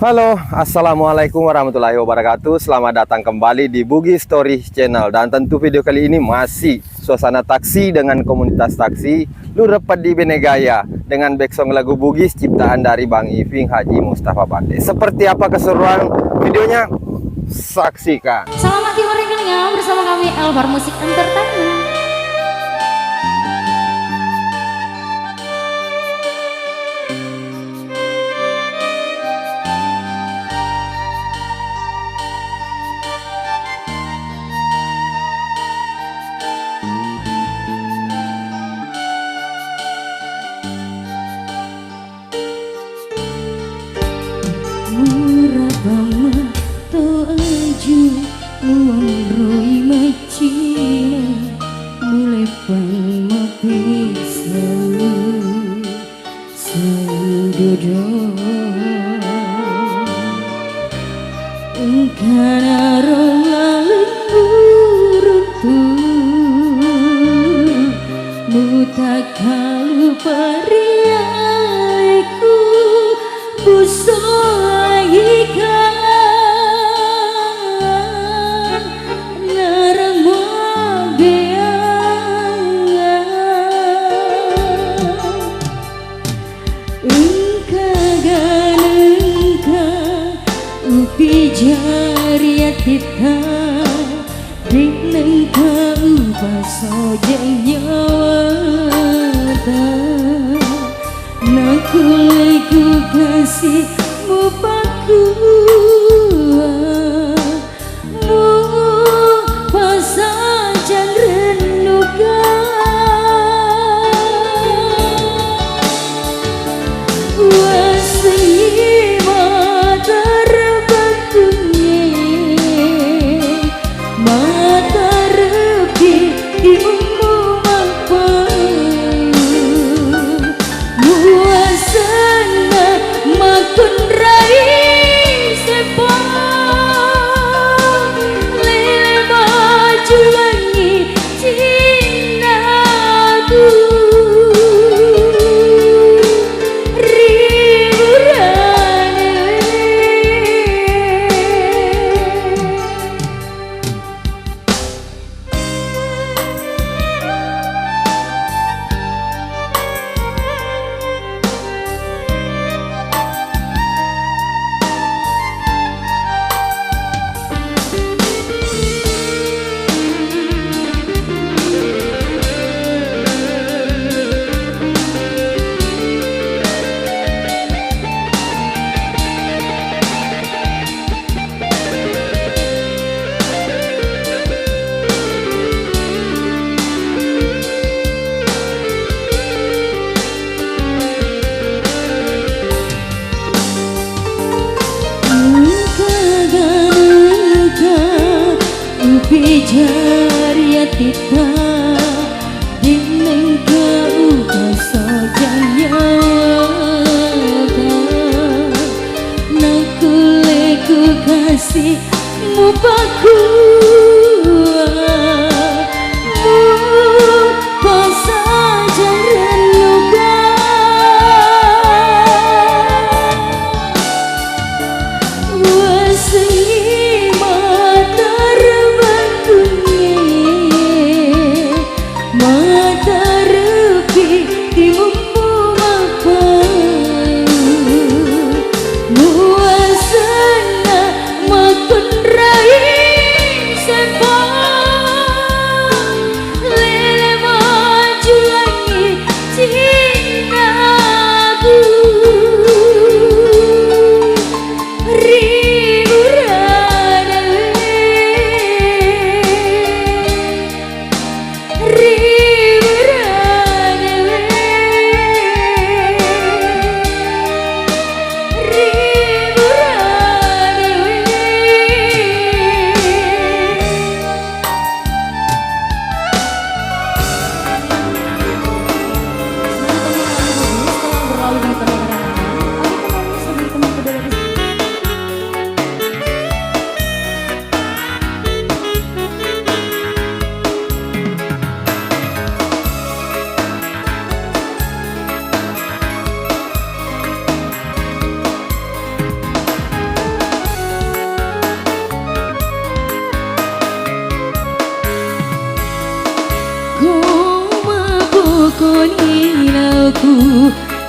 Halo, assalamualaikum warahmatullahi wabarakatuh. Selamat datang kembali di Bugi Story Channel. Dan tentu video kali ini masih suasana taksi dengan komunitas taksi Lu Repat di Benegaya dengan backsong lagu Bugis ciptaan dari Bang Iving Haji Mustafa Bande. Seperti apa keseruan videonya? Saksikan. Selamat timur telinga bersama kami Elbar Musik Entertainment. Murabama to aju muanroi macina mulai pang mapisa saudodo engkana rolalun buruntu mutakalu pariaiku busoikan ngarang beang engka ganengka upi jariatita dinengka upaso janyawata nakuleku kasih mu pasajan renuga wasi mata rebatunye mata rebi imu mampu muasana makun rai sepang lele maju lagi cintaku jariatita dinengka upaso janyawata nakuleku kasih mu pasajan renuga wasi muasana makun rai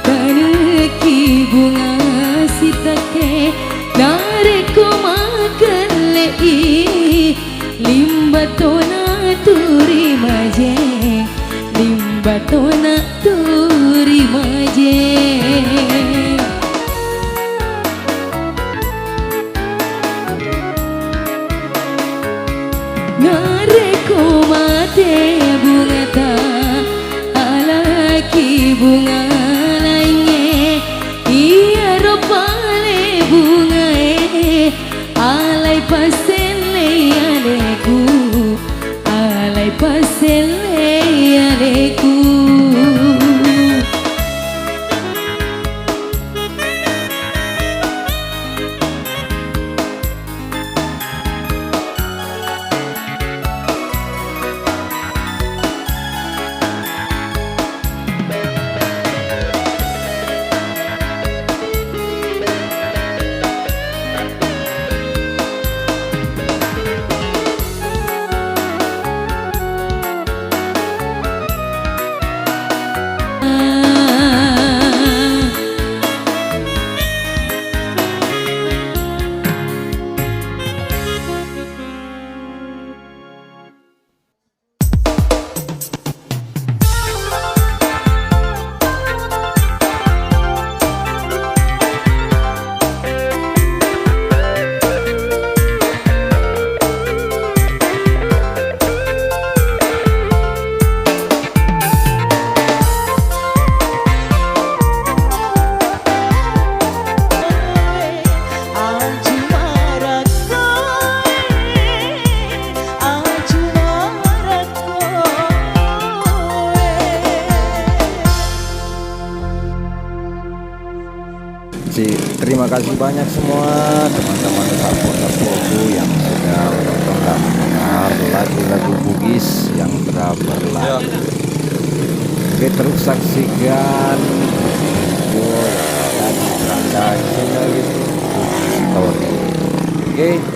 Taneki bunga sitake Nareku makan lei Limbatona turi maje Limbatona turi maje Nareku mate bunga ta Alaki bunga lainnya Iya ropale bunga Alai pasele aleku Alai pasele aleku Terima kasih banyak semua teman-teman support-supportku yang sudah menonton dan mendengar lagu-lagu Bugis yang telah berlalu. Oke, terus saksikan video yang ada di beranda channel YouTube Bugis Story. Oke.